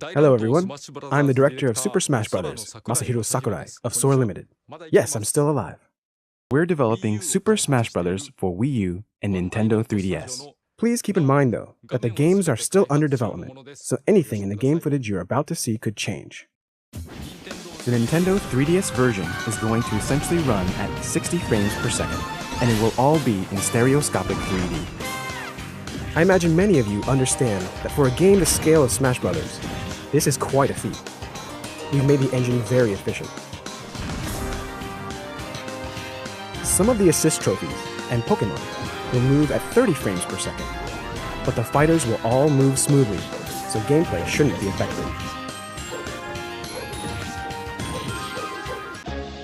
Hello everyone, I'm the director of Super Smash Bros., Masahiro Sakurai of Sora Limited. Yes, I'm still alive. We're developing Super Smash Bros. For Wii U and Nintendo 3DS. Please keep in mind though, that the games are still under development, so anything in the game footage you're about to see could change. The Nintendo 3DS version is going to essentially run at 60 frames per second, and it will all be in stereoscopic 3D. I imagine many of you understand that for a game the scale of Smash Bros., this is quite a feat. We've made the engine very efficient. Some of the assist trophies and Pokémon will move at 30 frames per second, but the fighters will all move smoothly, so gameplay shouldn't be affected.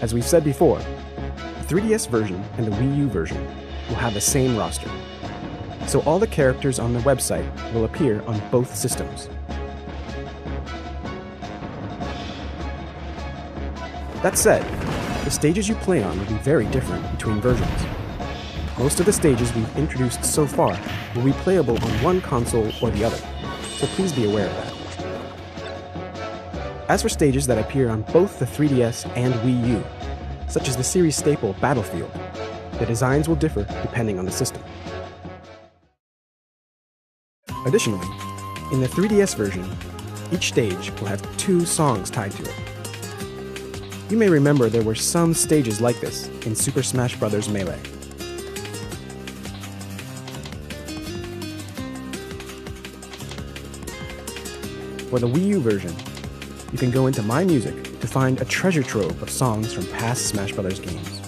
As we've said before, the 3DS version and the Wii U version will have the same roster, so all the characters on the website will appear on both systems. That said, the stages you play on will be very different between versions. Most of the stages we've introduced so far will be playable on one console or the other, so please be aware of that. As for stages that appear on both the 3DS and Wii U, such as the series staple Battlefield, the designs will differ depending on the system. Additionally, in the 3DS version, each stage will have 2 songs tied to it. You may remember there were some stages like this in Super Smash Bros. Melee. For the Wii U version, you can go into My Music to find a treasure trove of songs from past Smash Bros. Games.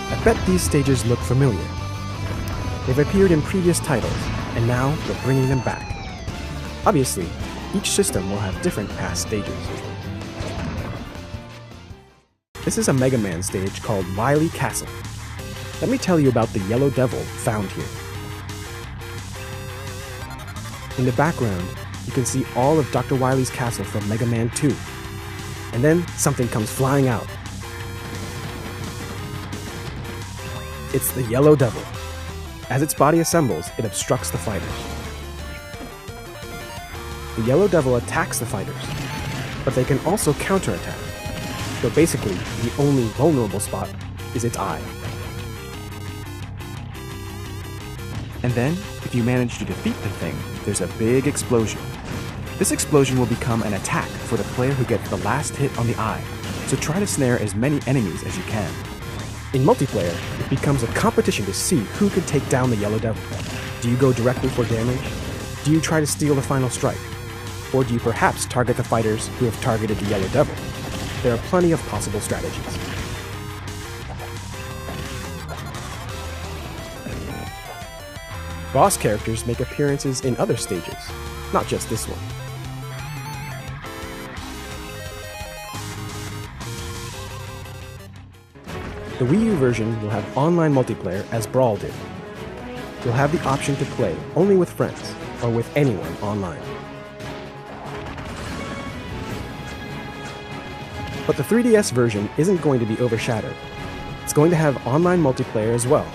I bet these stages look familiar. They've appeared in previous titles, and now we're bringing them back. Obviously, each system will have different past stages. This is a Mega Man stage called Wily Castle. Let me tell you about the Yellow Devil found here. In the background, you can see all of Dr. Wily's castle from Mega Man 2. And then something comes flying out. It's the Yellow Devil. As its body assembles, it obstructs the fighters. The Yellow Devil attacks the fighters, but they can also counterattack. So basically, the only vulnerable spot is its eye. And then, if you manage to defeat the thing, there's a big explosion. This explosion will become an attack for the player who gets the last hit on the eye, so try to snare as many enemies as you can. In multiplayer, it becomes a competition to see who can take down the Yellow Devil. Do you go directly for damage? Do you try to steal the final strike? Or do you perhaps target the fighters who have targeted the Yellow Devil? There are plenty of possible strategies. Boss characters make appearances in other stages, not just this one. The Wii U version will have online multiplayer as Brawl did. You'll have the option to play only with friends or with anyone online. But the 3DS version isn't going to be overshadowed. It's going to have online multiplayer as well.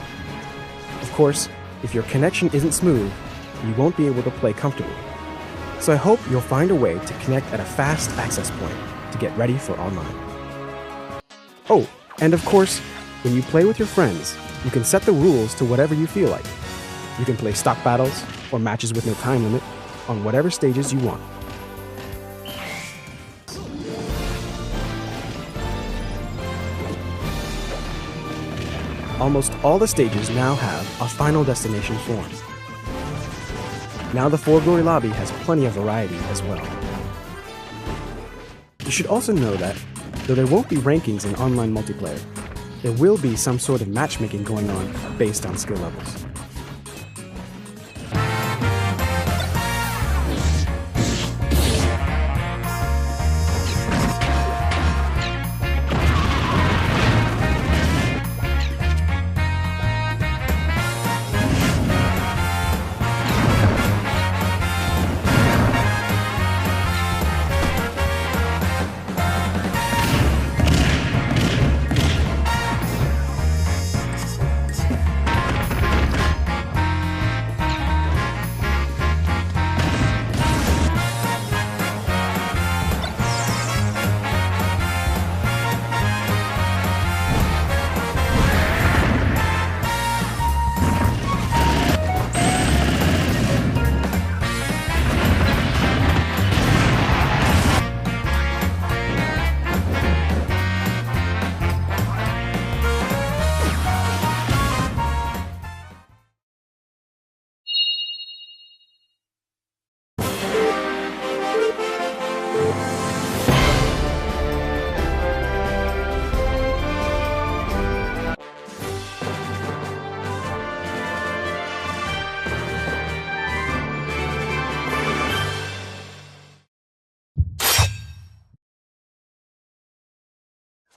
Of course, if your connection isn't smooth, you won't be able to play comfortably. So I hope you'll find a way to connect at a fast access point to get ready for online. Oh, and of course, when you play with your friends, you can set the rules to whatever you feel like. You can play stock battles or matches with no time limit on whatever stages you want. Almost all the stages now have a final destination form. Now the Four Glory Lobby has plenty of variety as well. You should also know that, though there won't be rankings in online multiplayer, there will be some sort of matchmaking going on based on skill levels.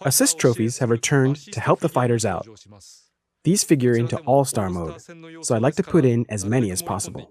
Assist trophies have returned to help the fighters out. These figure into All-Star mode, so I'd like to put in as many as possible.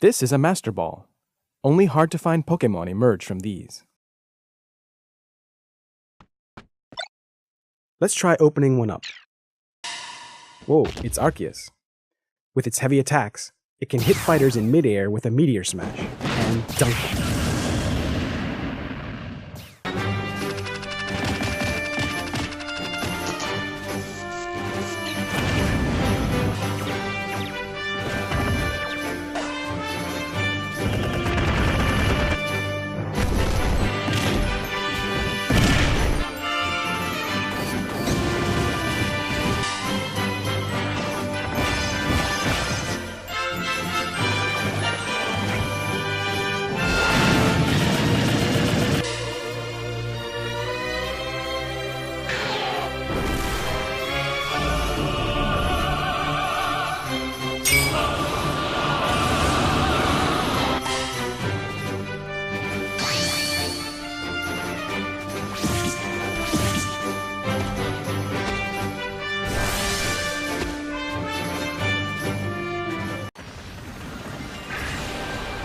This is a Master Ball. Only hard-to-find Pokémon emerge from these. Let's try opening one up. Whoa, it's Arceus. With its heavy attacks, it can hit fighters in midair with a Meteor Smash, and dunk them.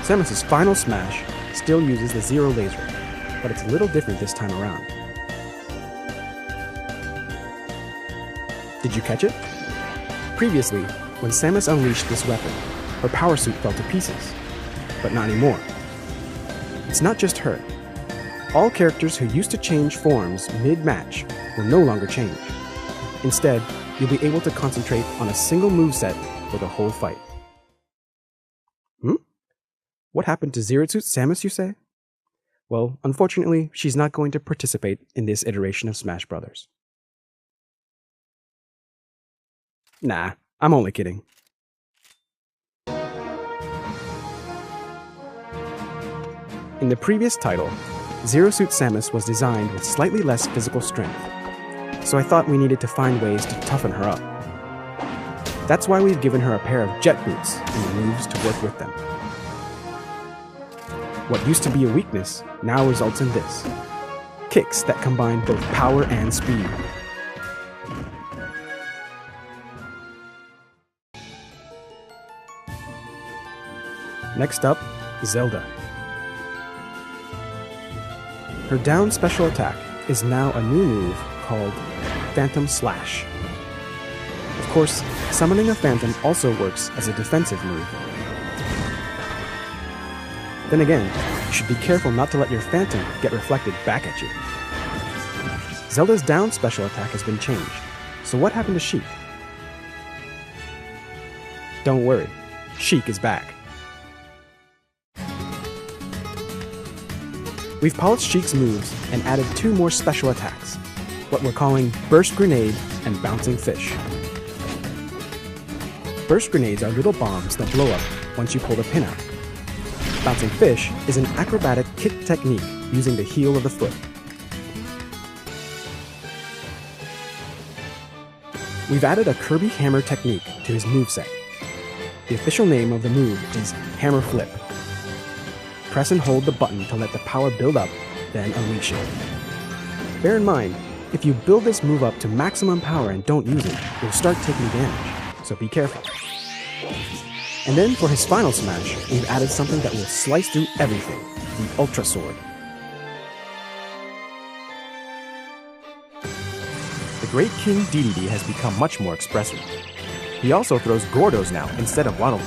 Samus's final smash still uses the Zero Laser, but it's a little different this time around. Did you catch it? Previously, when Samus unleashed this weapon, her power suit fell to pieces, but not anymore. It's not just her. All characters who used to change forms mid-match will no longer change. Instead, you'll be able to concentrate on a single moveset for the whole fight. What happened to Zero Suit Samus, you say? Well, unfortunately, she's not going to participate in this iteration of Smash Bros. Nah, I'm only kidding. In the previous title, Zero Suit Samus was designed with slightly less physical strength, so I thought we needed to find ways to toughen her up. That's why we've given her a pair of jet boots and the moves to work with them. What used to be a weakness now results in this: kicks that combine both power and speed. Next up, Zelda. Her down special attack is now a new move called Phantom Slash. Of course, summoning a Phantom also works as a defensive move. Then again, you should be careful not to let your Phantom get reflected back at you. Zelda's down special attack has been changed, so what happened to Sheik? Don't worry, Sheik is back. We've polished Sheik's moves and added 2 more special attacks, what we're calling Burst Grenade and Bouncing Fish. Burst grenades are little bombs that blow up once you pull the pin out. Bouncing Fish is an acrobatic kick technique using the heel of the foot. We've added a Kirby Hammer technique to his moveset. The official name of the move is Hammer Flip. Press and hold the button to let the power build up, then unleash it. Bear in mind, if you build this move up to maximum power and don't use it, you'll start taking damage, so be careful. And then for his final smash, we've added something that will slice through everything, the Ultra Sword. The Great King Dedede has become much more expressive. He also throws Gordos now instead of Waddle.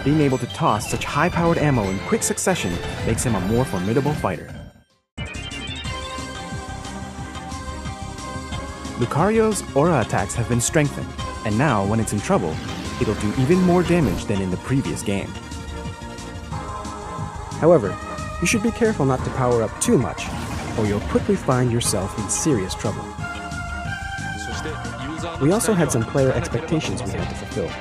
Being able to toss such high-powered ammo in quick succession makes him a more formidable fighter. Lucario's aura attacks have been strengthened, and now when it's in trouble, it'll do even more damage than in the previous game. However, you should be careful not to power up too much, or you'll quickly find yourself in serious trouble. We also had some player expectations we had to fulfill.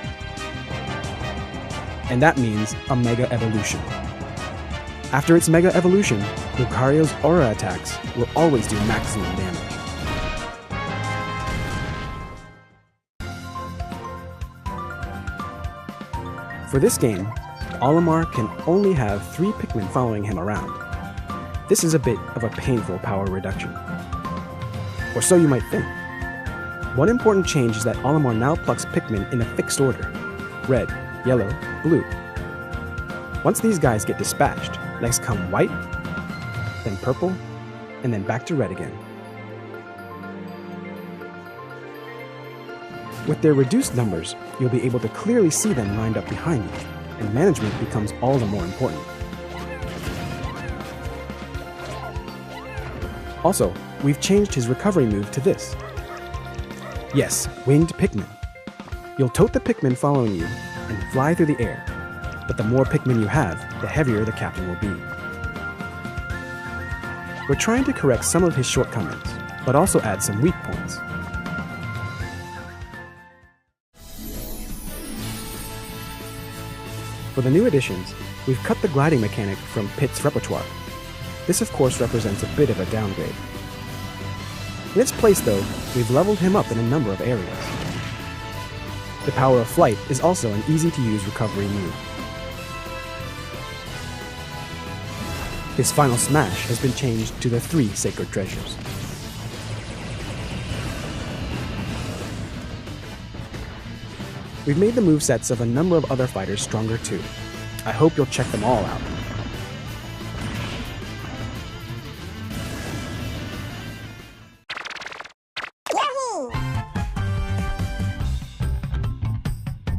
And that means a Mega Evolution. After its Mega Evolution, Lucario's aura attacks will always do maximum damage. For this game, Olimar can only have 3 Pikmin following him around. This is a bit of a painful power reduction. Or so you might think. One important change is that Olimar now plucks Pikmin in a fixed order: red, yellow, blue. Once these guys get dispatched, next come white, then purple, and then back to red again. With their reduced numbers, you'll be able to clearly see them lined up behind you, and management becomes all the more important. Also, we've changed his recovery move to this. Yes, Winged Pikmin. You'll tote the Pikmin following you and fly through the air, but the more Pikmin you have, the heavier the captain will be. We're trying to correct some of his shortcomings, but also add some weak points. For the new additions, we've cut the gliding mechanic from Pit's repertoire. This of course represents a bit of a downgrade. In its place though, we've leveled him up in a number of areas. The Power of Flight is also an easy-to-use recovery move. His final smash has been changed to the 3 Sacred Treasures. We've made the movesets of a number of other fighters stronger too. I hope you'll check them all out.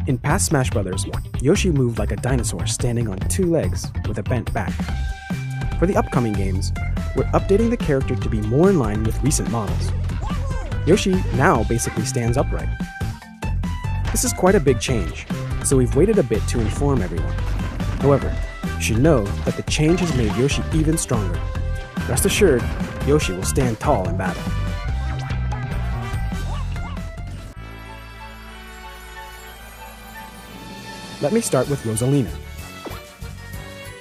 In past Smash Bros., Yoshi moved like a dinosaur standing on 2 legs with a bent back. For the upcoming games, we're updating the character to be more in line with recent models. Yoshi now basically stands upright. This is quite a big change, so we've waited a bit to inform everyone. However, you should know that the change has made Yoshi even stronger. Rest assured, Yoshi will stand tall in battle. Let me start with Rosalina.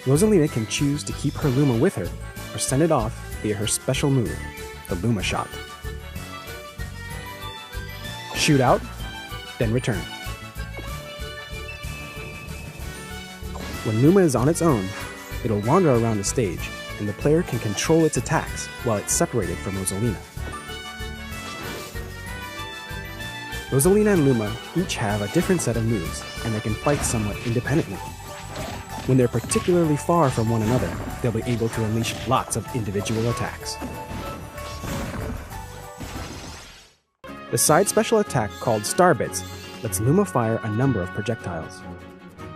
Rosalina can choose to keep her Luma with her or send it off via her special move, the Luma Shot. Shoot out, then return. When Luma is on its own, it'll wander around the stage, and the player can control its attacks while it's separated from Rosalina. Rosalina and Luma each have a different set of moves, and they can fight somewhat independently. When they're particularly far from one another, they'll be able to unleash lots of individual attacks. The side special attack called Starbits lets Luma fire a number of projectiles.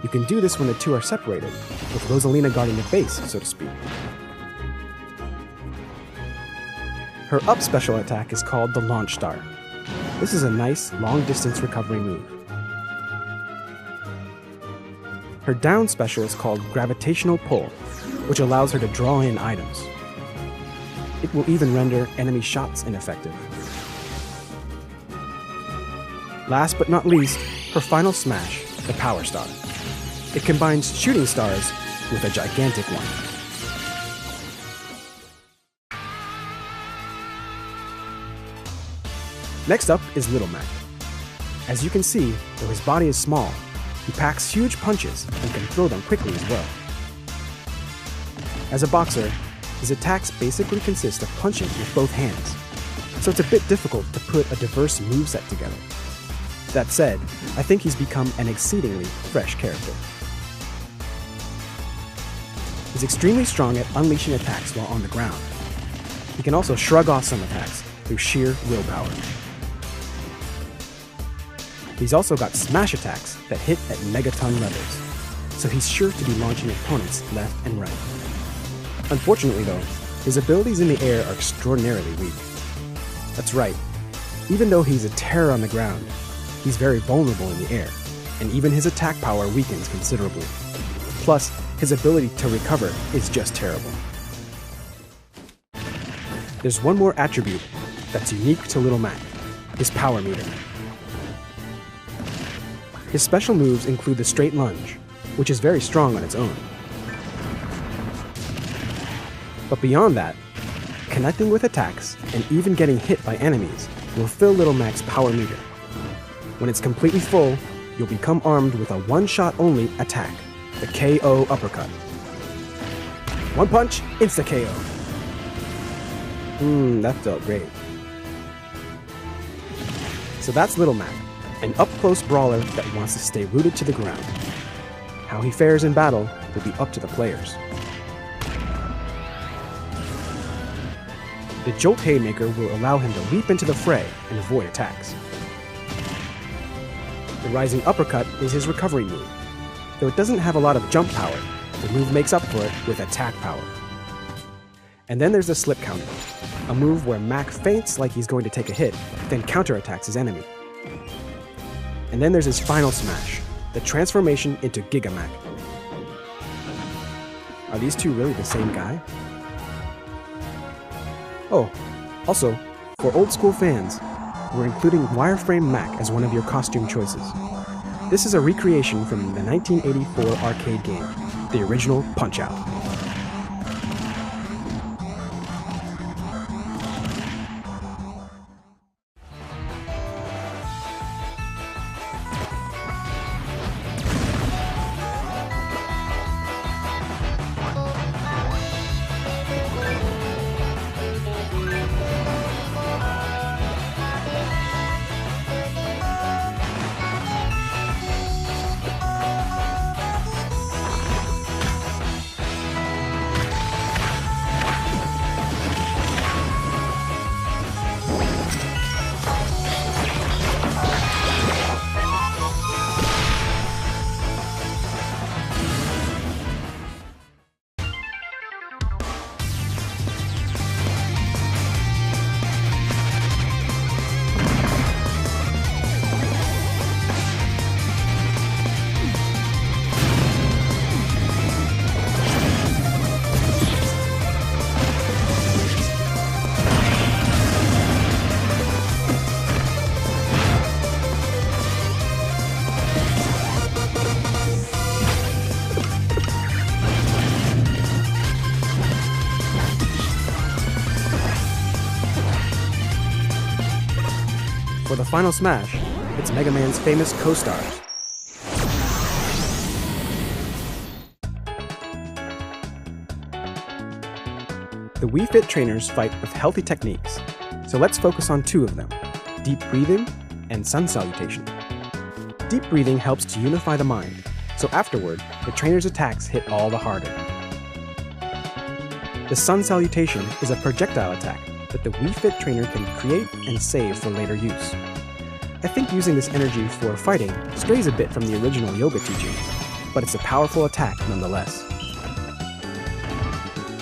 You can do this when the two are separated, with Rosalina guarding the base, so to speak. Her up special attack is called the Launch Star. This is a nice, long-distance recovery move. Her down special is called Gravitational Pull, which allows her to draw in items. It will even render enemy shots ineffective. Last but not least, her final smash, the Power Star. It combines shooting stars with a gigantic one. Next up is Little Mac. As you can see, though his body is small, he packs huge punches and can throw them quickly as well. As a boxer, his attacks basically consist of punching with both hands, so it's a bit difficult to put a diverse moveset together. That said, I think he's become an exceedingly fresh character. He's extremely strong at unleashing attacks while on the ground. He can also shrug off some attacks through sheer willpower. He's also got smash attacks that hit at megaton levels, so he's sure to be launching opponents left and right. Unfortunately though, his abilities in the air are extraordinarily weak. That's right, even though he's a terror on the ground, he's very vulnerable in the air, and even his attack power weakens considerably. Plus, his ability to recover is just terrible. There's one more attribute that's unique to Little Mac, his power meter. His special moves include the Straight Lunge, which is very strong on its own. But beyond that, connecting with attacks and even getting hit by enemies will fill Little Mac's power meter. When it's completely full, you'll become armed with a one-shot only attack, the KO Uppercut. One punch, insta-KO. That felt great. So that's Little Mac, an up-close brawler that wants to stay rooted to the ground. How he fares in battle will be up to the players. The Jolt Haymaker will allow him to leap into the fray and avoid attacks. The Rising Uppercut is his recovery move. Though it doesn't have a lot of jump power, the move makes up for it with attack power. And then there's the Slip Counter, a move where Mac feints like he's going to take a hit, then counterattacks his enemy. And then there's his final smash, the transformation into Giga Mac. Are these two really the same guy? Oh, also, for old school fans, we're including Wireframe Mac as one of your costume choices. This is a recreation from the 1984 arcade game, the original Punch-Out! for the final smash, it's Mega Man's famous co-stars. The Wii Fit trainers fight with healthy techniques, so let's focus on two of them, deep breathing and sun salutation. Deep breathing helps to unify the mind, so afterward, the trainer's attacks hit all the harder. The sun salutation is a projectile attack that the Wii Fit trainer can create and save for later use. I think using this energy for fighting strays a bit from the original yoga teachings, but it's a powerful attack nonetheless.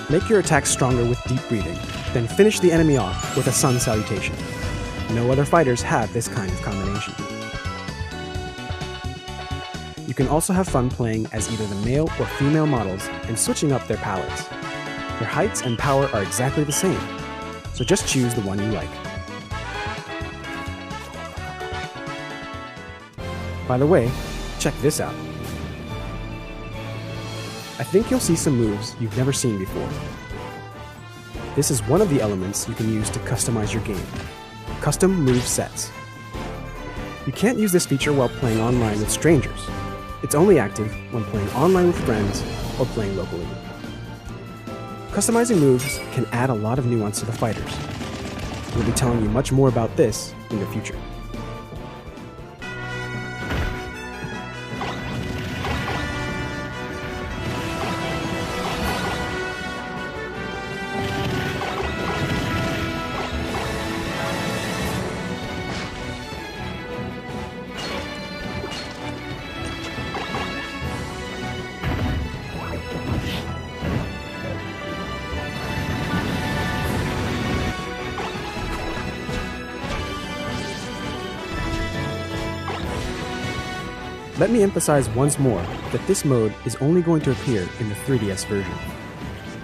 Make your attack stronger with deep breathing, then finish the enemy off with a sun salutation. No other fighters have this kind of combination. You can also have fun playing as either the male or female models and switching up their palettes. Their heights and power are exactly the same, so just choose the one you like. By the way, check this out. I think you'll see some moves you've never seen before. This is one of the elements you can use to customize your game. Custom move sets. You can't use this feature while playing online with strangers. It's only active when playing online with friends or playing locally. Customizing moves can add a lot of nuance to the fighters. We'll be telling you much more about this in the future. Let me emphasize once more that this mode is only going to appear in the 3DS version.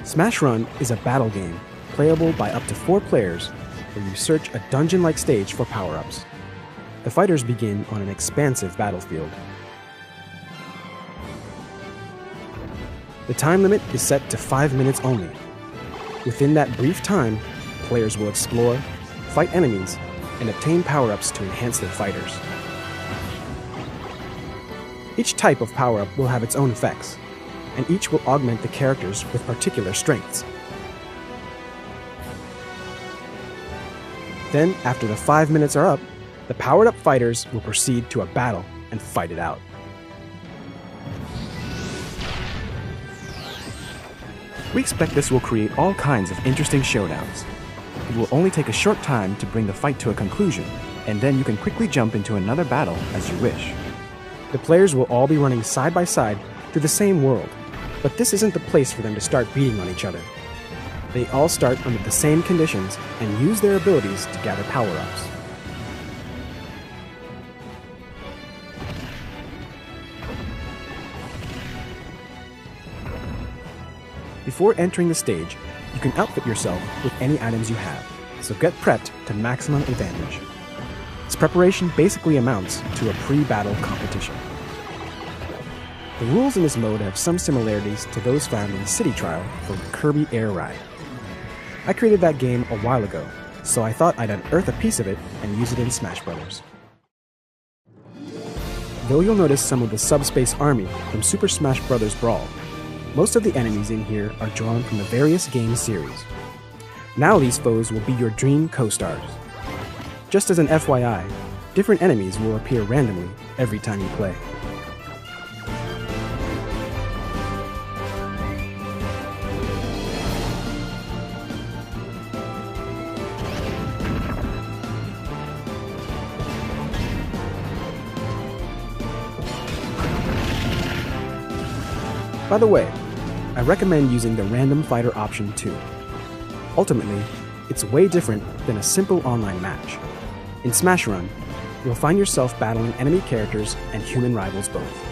Smash Run is a battle game, playable by up to 4 players, where you search a dungeon-like stage for power-ups. The fighters begin on an expansive battlefield. The time limit is set to 5 minutes only. Within that brief time, players will explore, fight enemies, and obtain power-ups to enhance their fighters. Each type of power-up will have its own effects, and each will augment the characters with particular strengths. Then, after the 5 minutes are up, the powered-up fighters will proceed to a battle and fight it out. We expect this will create all kinds of interesting showdowns. It will only take a short time to bring the fight to a conclusion, and then you can quickly jump into another battle as you wish. The players will all be running side by side through the same world, but this isn't the place for them to start beating on each other. They all start under the same conditions and use their abilities to gather power-ups. Before entering the stage, you can outfit yourself with any items you have, so get prepped to maximum advantage. This preparation basically amounts to a pre-battle competition. The rules in this mode have some similarities to those found in City Trial for Kirby Air Ride. I created that game a while ago, so I thought I'd unearth a piece of it and use it in Smash Bros. Though you'll notice some of the Subspace Army from Super Smash Bros. Brawl, most of the enemies in here are drawn from the various game series. Now these foes will be your dream co-stars. Just as an FYI, different enemies will appear randomly every time you play. By the way, I recommend using the random fighter option too. Ultimately, it's way different than a simple online match. In Smash Run, you'll find yourself battling enemy characters and human rivals both.